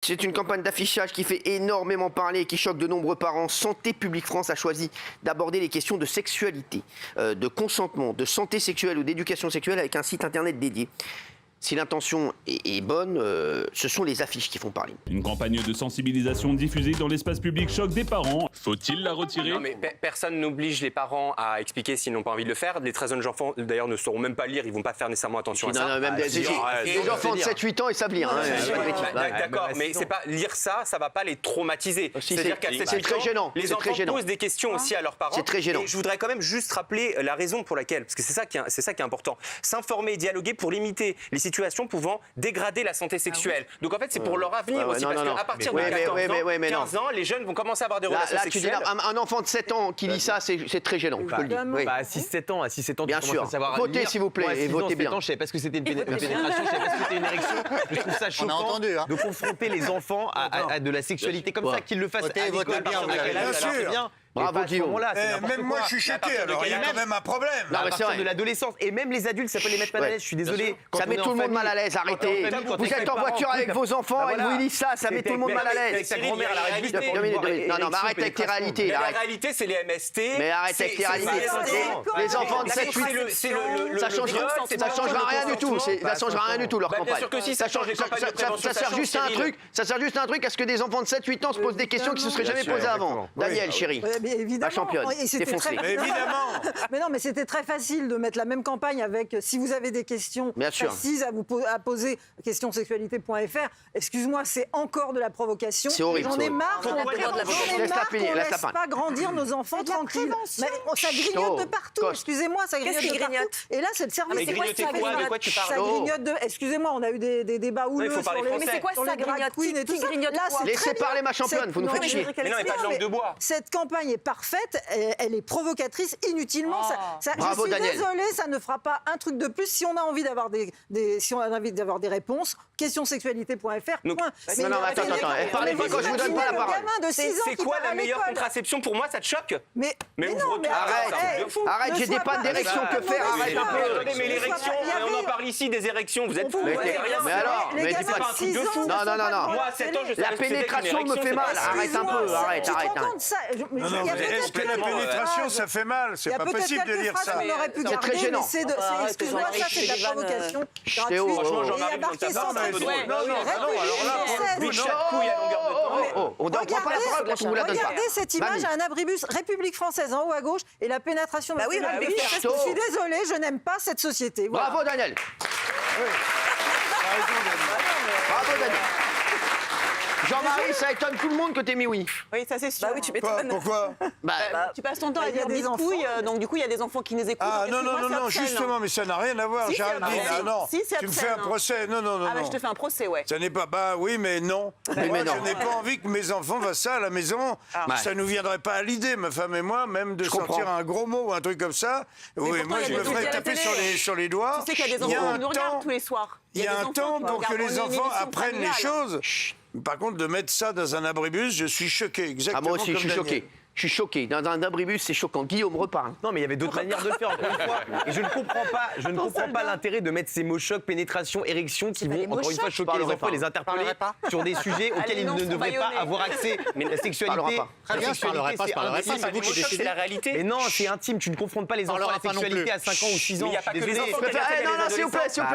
C'est une campagne d'affichage qui fait énormément parler et qui choque de nombreux parents. Santé publique France a choisi d'aborder les questions de sexualité, de consentement, de santé sexuelle ou d'éducation sexuelle avec un site internet dédié. Si l'intention est bonne, ce sont les affiches qui font parler. Une campagne de sensibilisation diffusée dans l'espace public choque des parents. Faut-il la retirer? Non mais personne n'oblige les parents à expliquer s'ils n'ont pas envie de le faire. Les très jeunes enfants d'ailleurs ne sauront même pas lire, ils vont pas faire nécessairement attention à ça. Non, même des enfants de 7-8 ans, ils savent lire. D'accord, mais c'est pas lire ça va pas les traumatiser. C'est-à-dire qu'à 7-8 ans, les enfants posent des questions aussi à leurs parents. C'est très gênant. Et je voudrais quand même juste rappeler la raison pour laquelle, parce que c'est ça qui est important. S'informer et dialoguer pour limiter les situations pouvant dégrader la santé sexuelle. Donc en fait, c'est pour leur avenir aussi, parce qu'à partir de 14 ans, les jeunes vont commencer à avoir des relations sexuelles. Un enfant de 7 ans qui lit ça, c'est très gênant, je peux le dire. À 6-7 ans, bien sûr. Votez, s'il vous plaît, et votez bien. Je savais pas ce que c'était une pénétration, je savais pas ce que c'était une érection. Je trouve ça choquant de confronter les enfants à de la sexualité comme ça, qu'ils le fassent à l'école. Bien sûr. Bravo Guillaume. Même moi je suis choqué, alors il y a quand même un problème. À partir de l'adolescence, et même les adultes, ça peut les mettre mal à l'aise, je suis désolé. Ça met tout le monde mal à l'aise, arrêtez. Vous êtes en voiture avec vos enfants et vous lisez ça, ça met tout le monde mal à l'aise. Avec ta grand-mère à la réalité. Non, mais arrête avec tes réalités. La réalité, c'est les MST. Mais arrête avec tes réalités. Les enfants de 7-8, ça changera rien du tout. Ça changera rien du tout leur campagne. Bien sûr que si, ça change les campagnes de prévention. Ça sert juste à un truc à ce que des enfants de 7-8 ans se posent des questions qui se seraient jamais posées avant. Daniel, chérie. La championne. Défoncée. Évidemment. Mais non, mais c'était très facile de mettre la même campagne avec, si vous avez des questions précises à poser, questionsexualité.fr. Excuse-moi, c'est encore de la provocation. C'est horrible. J'en ai marre qu'on ne laisse pas grandir nos enfants tranquilles. Ça grignote de partout. Excusez-moi, ça grignote de partout. Et là, c'est le service. Mais grignoter quoi? De quoi tu parles? Ça grignote de... Excusez-moi, on a eu des débats houleux sur les... Mais c'est quoi ça, grignote? Qui grignote quoi? Laissez parler ma championne, vous nous faites chier. Mais non, mais pas de langue de bois. Cette campagne est parfaite, elle est provocatrice inutilement. Bravo, je suis Daniel. désolée, ça ne fera pas un truc de plus. Si on a envie d'avoir des réponses, questionsexualité.fr. Non, attends. Parlez-moi quand je vous donne pas la parole. C'est quoi la meilleure contraception? Pour moi, ça te choque? Mais non, mais arrête, j'ai des pannes d'érection, que faire? Arrête un peu. Mais l'érection, on en parle ici des érections, vous êtes fous. Mais alors, mais dis pas un truc de fou. Non. Moi, à 7 ans, je savais La ce que c'était qu'une pénétration me érection, fait c'est mal. pas Arrête un peu, arrête. Non, mais est-ce que la pénétration ça fait mal? C'est pas possible de dire ça. C'est très gênant. Excuse-moi, ça c'est de la provocation. Franchement, j'en arrive dans ta barre, c'est un peu drôle. Oui, chaque couille à longueur de temps. On ne prend pas la parole quand on vous la donne pas. Regardez cette image à un abribus République française en haut à gauche et la pénétration. Bah oui, je suis désolée, je n'aime pas cette société. Bravo Daniel. Bravo Daniel. Jean-Marie, ça étonne tout le monde que t'aies mis oui. Oui, ça c'est sûr. Bah oui, tu m'étonnes. Pourquoi? Tu passes ton temps à dire des couilles, donc du coup il y a des enfants qui nous écoutent. Ah non, justement, mais ça n'a rien à voir, Géraldine. Ah non, tu me fais un procès. Non. Ah bah je te fais un procès, ouais. Ça n'est pas, oui, mais non. Moi, je n'ai pas envie que mes enfants fassent ça à la maison. Ça nous viendrait pas à l'idée, ma femme et moi, même de sortir un gros mot ou un truc comme ça. Oui, moi je me ferais taper sur les doigts. Tu sais qu'il y a des enfants qui nous regardent tous les soirs. Il y a un temps pour que les enfants apprennent les choses. Par contre, de mettre ça dans un abribus, je suis choqué. Exactement. Moi aussi, je suis comme choqué. Je suis choqué. Dans un abribus, c'est choquant. Guillaume, reparle. Non, mais il y avait d'autres manières de le faire, encore une fois. Et je ne comprends pas l'intérêt de mettre ces mots choc, pénétration, érection qui vont, encore une fois, choquer les enfants et les interpeller sur des sujets auxquels ils ne devraient pas avoir accès. Mais la sexualité, c'est la réalité. Mais non, c'est intime. Tu ne confrontes pas les enfants à la sexualité à 5 ans ou 6 ans. Il n'y a pas que les enfants. Non, s'il vous plaît, s'il vous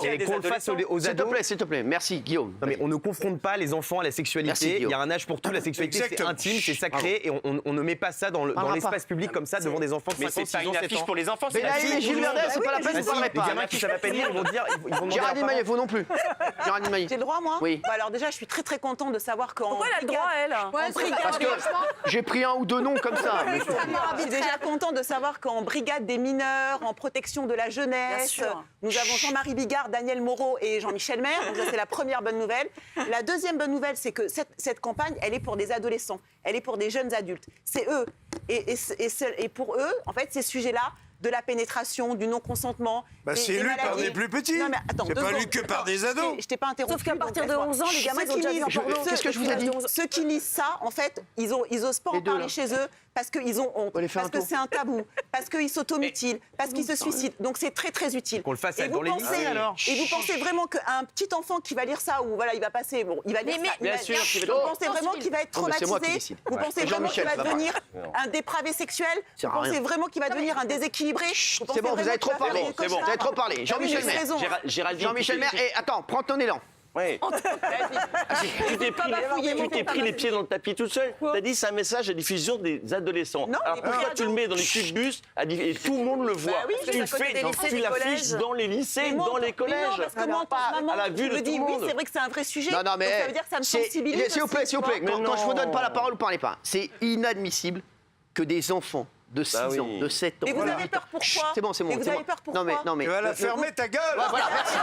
plaît. Qu'on le fasse aux ados. S'il te plaît. Merci, Guillaume. Non, mais on ne confronte pas les enfants à la sexualité. Il y a un âge pour tout. La sexualité, c'est intime, c'est sacré. Et on ne met pas ça dans l'espace public comme ça devant des enfants de 5 ans, 6 ans, 7 ans. Mais c'est pas une affiche pour les enfants, mais là, Gilles Verdez, c'est pas la peine, vous parlerez pas. Les gamins qui savent à peine lire, ils vont dire... Géraldine Maillet, vous non plus. Géraldine Maillet. J'ai le droit, moi? Oui. Bah alors déjà, je suis très très contente de savoir qu'en... Pourquoi elle a le droit, elle? Parce que j'ai pris un ou deux noms comme ça. Je suis déjà contente de savoir qu'en brigade des mineurs, en protection de la jeunesse, nous avons Jean-Marie Bigard, Daniel Moreau et Jean-Michel Maire. Donc ça, c'est la première bonne nouvelle. La deuxième bonne nouvelle, c'est que cette campagne, elle est pour des adolescents, elle est pour des jeunes adultes. C'est eux. Et pour eux, en fait, ces sujets-là, de la pénétration, du non-consentement. C'est lu par des plus petits. Non, mais attends, c'est pas lu que par des ados. Je t'ai pas interrompu. Sauf qu'à partir de 11 ans, les gamins ils ont déjà vu un porno. Qu'est-ce que je vous ai dit? Ceux qui lisent ça, en fait, ils osent pas en parler chez eux parce qu'ils ont honte, parce que c'est un tabou, parce qu'ils s'automutilent, parce qu'ils se suicident. Donc c'est très très utile. Qu'on le fasse Et dans vous les pensez, lycées, alors. Et vous pensez vraiment qu'un petit enfant qui va lire ça, ou voilà, il va passer, bon, il va lire ça, bien sûr, vous pensez vraiment qu'il va être Non, mais c'est moi qui traumatisé? décide. Vous pensez vraiment qu'il va devenir un dépravé sexuel? Vous pensez vraiment qu'il va devenir un déséquilibré? C'est bon, vous avez trop parlé. C'est bon, vous avez trop parlé. Jean-Michel Maire. Jean-Michel Maire, attends, prends ton élan. Ouais. Tu t'es pris les pieds dans le tapis tout seul. Tu as dit c'est un message à diffusion des adolescents. Non, alors pourquoi tu le mets dans les cubes bus et tout le monde le voit? oui, Tu le fais, tu l'affiches dans les lycées, dans les collèges. Non, parce que moi, en tant que maman, à la vue je de me tout dis, le oui, monde. c'est vrai que c'est un vrai sujet. Non, mais donc ça veut dire que ça me sensibilise. S'il vous plaît, s'il vous plaît. Quand je vous donne pas la parole, vous parlez pas. C'est inadmissible que des enfants de 6 ans, de 7 ans. Mais vous avez peur pourquoi? C'est bon, c'est bon. Mais vous avez peur pourquoi? Non, mais. Tu vas la fermer, ta gueule. Voilà, merci.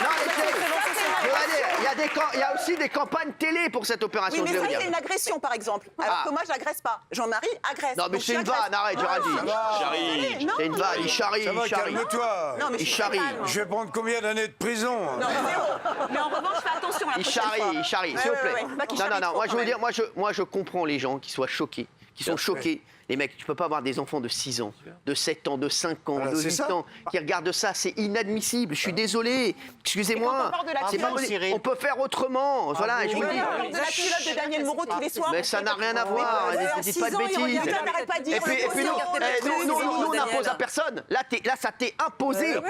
Non, il y a aussi des campagnes télé pour cette opération. Oui, mais je vais ça, vous c'est dire. une agression, par exemple. Alors que moi, je n'agresse pas. Jean-Marie agresse. Non, mais Donc, c'est une j'agresse. vanne, arrête, Géraldine. Non, C'est une vanne, il charrie, Ça va, il charrie. calme-toi. Non, mais je Il suis charrie. très calme. Je vais prendre combien d'années de prison? Non, zéro. Mais en revanche, fais attention la Il prochaine charrie, fois. il charrie, Ouais, s'il vous ouais, plaît. ouais. Pas qu'il Non, charrie moi trop, je veux quand dire, moi je comprends les gens qui soient choqués, qui sont choqués. Les mecs, tu peux pas avoir des enfants de 6 ans, de 7 ans, de 5 ans, Voilà, de c'est 8 ça. ans qui regardent ça, c'est inadmissible. Je suis désolé, excusez-moi. Et quand on parle de la C'est pas culotte, possible. On peut faire autrement. Voilà, je vous le dis. On parle de la culotte de Daniel Moreau tous les soirs. Mais ça n'a rien à voir, dites pas de bêtises. N'arrête pas de dire. Et puis nous, on n'impose à personne. Là, ça t'est imposé. Nous,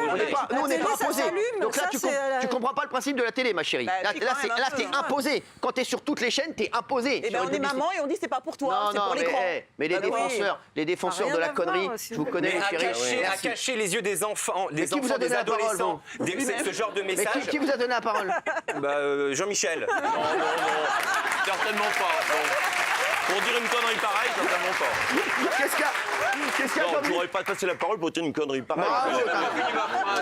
on n'est pas imposé. Donc là, tu comprends pas le principe de la télé, ma chérie. Là, t'es imposé. Quand t'es sur toutes les chaînes, t'es imposé. Eh ben, on est maman et on dit c'est pas pour toi, c'est pour l'écran. Mais les défenseurs de la connerie, je vous connais, Mais les chéris. à cacher les yeux des enfants, Mais qui vous a des donné la parole, adolescents, ce genre de Mais message. qui vous a donné la parole? Jean-Michel. Non, certainement pas. Non. Pour dire une connerie pareille, certainement pas. Qu'est-ce qu'il y a Non, je n'aurais pas passé la parole pour dire une connerie pareille. Bravo,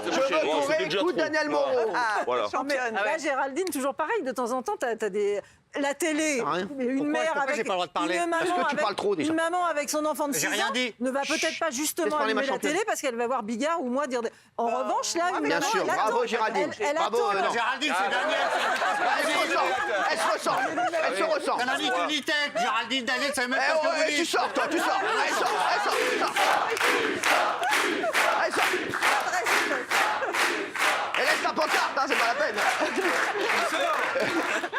je veux qu'on réécoute Daniel Moreau. Voilà. Là, Géraldine, toujours pareil, de temps en temps, t'as des... La télé, une mère avec j'ai pas le droit de parler une maman, Parce que tu parles trop, déjà. une maman avec son enfant de 6 ans rien dit. ne va peut-être pas justement Laisse parler allumer ma la télé parce qu'elle va voir Bigard ou moi dire. En revanche, là, une Bien maman, sûr, elle bravo attend. Géraldine. Elle Bravo, attend. non. Géraldine, c'est Daniel. Elle se ressent. Elle se ressent. T'en as dit que ni tête. Géraldine, Daniel, ça même Eh pas ce que oh, vous tu dites. sors, toi, tu sors. Allez, sors. Allez, sors. Et laisse ta pancarte, hein, c'est pas la peine.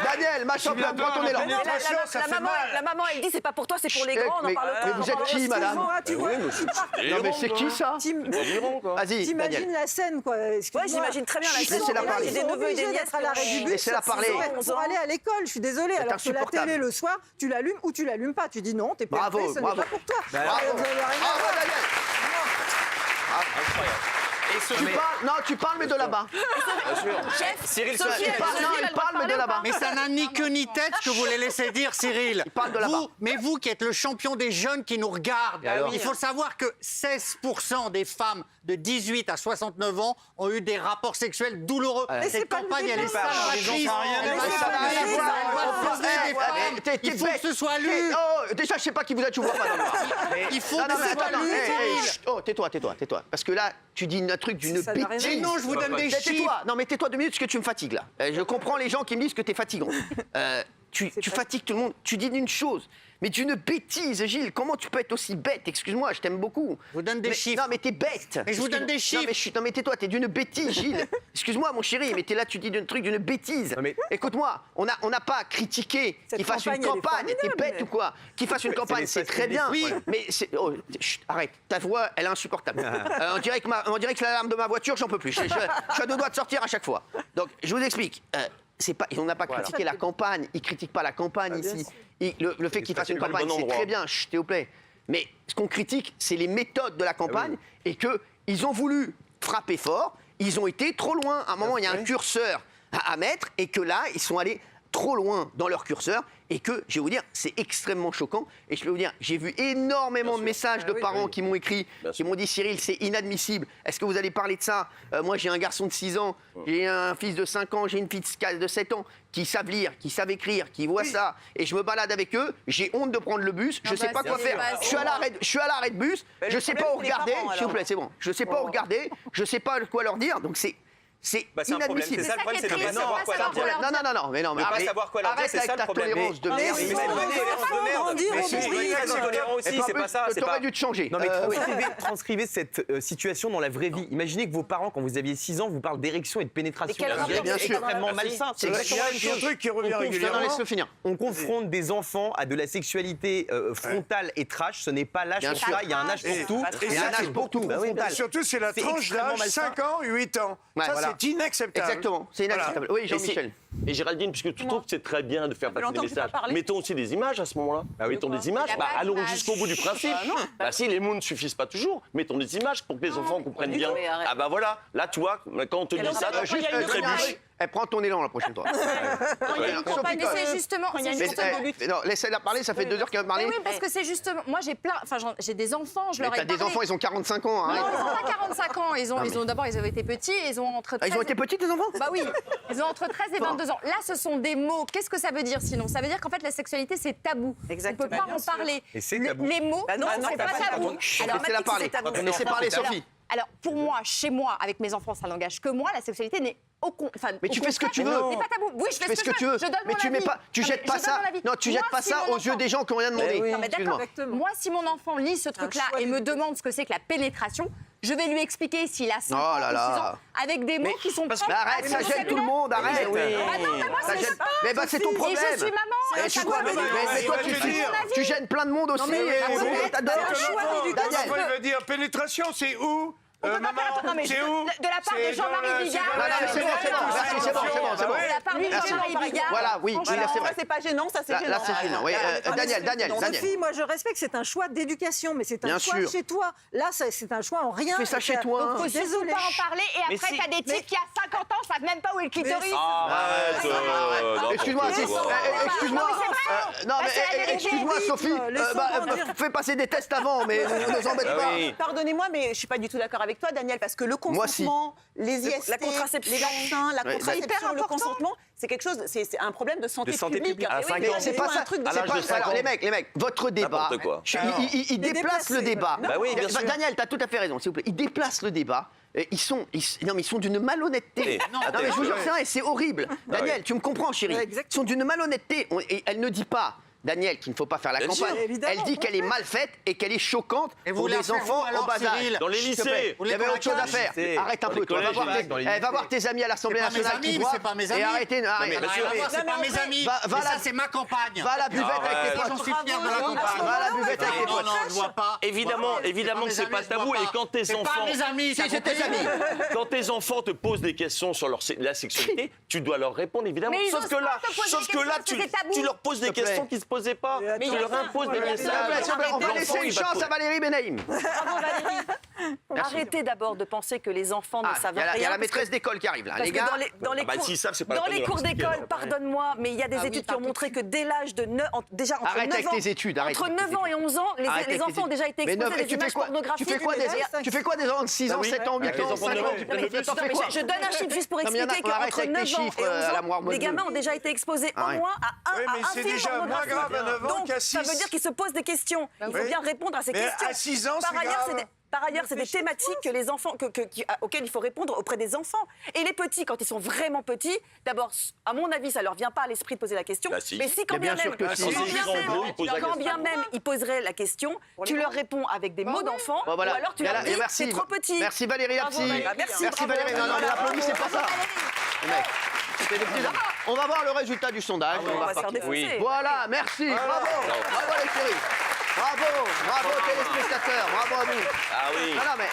Daniel, ma championne, prends ton élan. La maman, elle dit c'est pas pour toi, c'est pour les grands, on en parle pas. Mais vous êtes qui, madame? Non, mais c'est qui ça? Vas-y, T'imagines Daniel. la scène, quoi. Ouais, j'imagine très bien la scène. Laissez-la parler. J'ai des neveux et des nièces à l'arrêt du bus. Laissez-la parler. Pour aller à l'école, je suis désolée. Alors que la insupportable. télé, le soir, tu l'allumes ou tu l'allumes pas. Tu dis non, t'es pas Bravo, ce n'est bravo. pas pour toi. Bravo, Daniel. Tu parles, mais de là-bas. Cyril, Il parle, mais de là-bas. Mais ça n'a ni queue ni tête ce que vous les laissez dire, Cyril. Il parle de là-bas. Mais vous qui êtes le champion des jeunes qui nous regardent, il faut savoir que 16% des femmes de 18 à 69 ans ont eu des rapports sexuels douloureux. Cette campagne, elle est salvatrice. Il faut que ce soit lu. Déjà, je sais pas qui vous êtes, je vous vois pas. Il faut que ce soit lu, Cyril. Oh, tais-toi. Parce que là, tu dis un truc d'une bêtise. Mais non, je vous donne des chiffres. Tais-toi. Non, mais tais-toi 2 minutes parce que tu me fatigues là. Je comprends les gens qui me disent que t'es fatigant. Tu fatigues tout le monde. Tu dis une chose. Mais d'une bêtise, Gilles, comment tu peux être aussi bête? Excuse-moi, je t'aime beaucoup. Je vous donne des chiffres. Non, mais t'es bête. Mais je vous donne des chiffres. Non, mais tais-toi, t'es d'une bêtise, Gilles. Excuse-moi, mon chéri, mais t'es là, tu dis un truc d'une bêtise. Écoute-moi, on n'a pas critiqué qu'il fasse une campagne. T'es bête ou quoi? Qu'il fasse une campagne, c'est très bien. Oui. Mais arrête, ta voix, elle est insupportable. On dirait que l'alarme de ma voiture, j'en peux plus. Je suis à 2 doigts de sortir à chaque fois. Donc, je vous explique. On n'a pas critiqué la campagne. Ils ne critiquent pas la campagne ici. Le fait qu'ils fassent une campagne, c'est très bien, s'il vous plaît. Mais ce qu'on critique, c'est les méthodes de la campagne et qu'ils ont voulu frapper fort. Ils ont été trop loin. À un moment, il y a un curseur à mettre et que là, ils sont allés trop loin dans leur curseur et que, je vais vous dire, c'est extrêmement choquant. Et je peux vous dire, j'ai vu énormément de messages de parents qui m'ont écrit, qui m'ont dit, Cyril, c'est inadmissible. Est-ce que vous allez parler de ça? Moi, j'ai un garçon de 6 ans, j'ai un fils de 5 ans, j'ai une fille de 7 ans qui savent lire, qui savent écrire, qui voient ça. Et je me balade avec eux, j'ai honte de prendre le bus, je ne sais pas quoi faire. Je suis à l'arrêt de bus, je ne sais pas où regarder. S'il vous plaît, c'est bon. Je ne sais pas où regarder, je ne sais pas quoi leur dire. Donc C'est Bah, c'est un problème. inadmissible. C'est ça le problème, c'est de ne pas savoir quoi leur dire. Non, mais non, mais De pas arrête, savoir quoi leur dire, arrête c'est ça avec le ta problème. tolérance de merde. Mais c'est une tolérance de merde. Mais c'est tolérant aussi, c'est pas ça. T'aurais dû te changer. Non mais transcrivez cette situation dans la vraie vie. Imaginez que vos parents, quand vous aviez 6 ans, vous parlent d'érection et de pénétration. Bien sûr. Extrêmement malsain. C'est un truc qui revient régulièrement. Laisse-le finir. On confronte des enfants à de la sexualité frontale et trash. Ce n'est pas l'âge pour ça. Il y a un âge pour tout. Il y a un âge pour tout. Et surtout, c'est la tranche d'âge 5 ans, 8 ans. Ça, c'est inacceptable. Exactement, c'est inacceptable. Oui, Jean-Michel. Et Géraldine, puisque tu trouves que c'est très bien de faire passer des messages, mettons aussi des images à ce moment-là. Mettons des images, allons jusqu'au bout du principe. Si les mots ne suffisent pas toujours, mettons des images pour que les enfants comprennent bien. Ah bah voilà, là tu vois, quand on te dit ça, tu trébuches. Prends ton élan la prochaine fois. Mais c'est justement. Non, laissez-la parler, ça fait 2 heures qu'elle va parler. Oui, parce que c'est justement. Moi, j'ai des enfants, je leur ai parlé. T'as des enfants, ils ont 45 ans. Non, ils n'ont pas 45 ans. D'abord, ils avaient été petits, ils ont entre 13 Ils ont été petits, tes enfants? Bah oui, ils ont entre 13 et 22 ans. Là, ce sont des mots. Qu'est-ce que ça veut dire sinon? Ça veut dire qu'en fait, la sexualité, c'est tabou. On ne peut pas en parler. Et c'est tabou. Les mots, non, c'est pas tabou. Laissez-la parler. Laissez parler, Sophie. Alors, pour moi, chez moi, avec mes enfants, ça n'engage que moi. La sexualité n'est mais tu fais ce que tu veux. C'est pas tabou. Oui, je fais ce que je veux. Mais tu mets pas, tu jettes pas ça. Non, tu jettes pas ça aux yeux des gens qui n'ont rien demandé. Non, mais d'accord. Moi, si mon enfant lit ce truc-là et me demande ce que c'est que la pénétration, je vais lui expliquer s'il a 5 ans ou 6 ans avec des mots qui sont pas... Arrête, ça gêne tout le monde, arrête. Mais bah c'est ton problème. Et je suis maman. Et toi, tu gênes plein de monde aussi. Daniel, il veut dire pénétration, c'est où? Maman, c'est où? De la part de Jean-Marie Bigard. C'est bon. De la part de Jean-Marie Bigard. Voilà, oui, c'est vrai. Ça, c'est pas gênant, ça, c'est gênant. Là, c'est gênant. Daniel. Sophie, moi, je respecte, c'est un choix d'éducation, mais c'est un choix chez toi. Là, c'est un choix en rien. Fais ça chez toi. Donc, faut surtout pas en parler. Et après, t'as des types qui, à 50 ans, savent même pas où est le clitoris. Excuse-moi, Sophie. Fais passer des tests avant, mais ne nous embête pas. Pardonnez-moi, mais je suis pas du tout d'accord avec toi, Daniel, parce que le consentement, les IST, les vaccins, la contraception, le consentement, c'est quelque chose, c'est un problème de santé publique. À 5 ans. C'est pas ça. Alors, les mecs, votre débat, il déplace le débat. Daniel, t'as tout à fait raison, s'il vous plaît. Il déplace le débat. Ils sont d'une malhonnêteté. Non, mais je vous jure, c'est horrible. Daniel, tu me comprends, chérie. Ils sont d'une malhonnêteté. Et elle ne dit pas, Daniel, qu'il ne faut pas faire la campagne. Elle dit qu'elle est mal faite et qu'elle est choquante pour les enfants au bas âge. Dans les lycées. Il y avait autre chose à faire. Arrête un peu, toi. Va voir tes amis à l'Assemblée nationale qui boivent. C'est pas mes amis. Et arrêtez. C'est pas mes amis. Et ça, c'est ma campagne. Va à la buvette avec tes potes. J'en suis fier de la campagne. Va à la buvette avec tes potes. Non, je vois pas. Évidemment que c'est pas tabou. Et quand tes enfants. C'est pas mes amis, c'est tes amis. Quand tes enfants te posent des questions sur la sexualité, tu dois leur répondre, évidemment. Sauf que là, tu leur poses des questions qui ne se posaient pas. Tu leur imposes des messages. On va laisser une chance à Valérie Benaïm. Bravo Valérie. Arrêtez d'abord de penser que les enfants ne savent rien. Il y a la maîtresse d'école qui arrive là, les gars. Dans les cours d'école, pardonne-moi, mais il y a des études qui ont montré que dès l'âge de 9 ans, déjà entre 9 ans et 11 ans, les enfants ont déjà été exposés à des images pornographiques. Tu fais quoi des gens de 6 ans, 7 ans, 8 ans, 5 ans? Je donne un chiffre juste pour expliquer qu'entre 9 ans et 11 ans, les gamins ont déjà été exposés au moins à un film pornographique. Ça veut dire qu'ils se posent des questions. Il faut bien répondre à ces questions. À 6 ans, Par ailleurs, c'est des thématiques que les enfants, auxquelles il faut répondre auprès des enfants. Et les petits, quand ils sont vraiment petits, d'abord, à mon avis, ça leur vient pas à l'esprit de poser la question. Mais si quand bien même ils poseraient la question, tu leur réponds avec des mots d'enfant, ou alors tu leur dis c'est trop petit. Merci Valérie Lapsi. Merci Valérie. Non, mais l'applaudissez, c'est pas ça. On va voir le résultat du sondage. Voilà, merci. Bravo les chéris. Bravo téléspectateurs, bravo à vous. Ah oui. Non, mais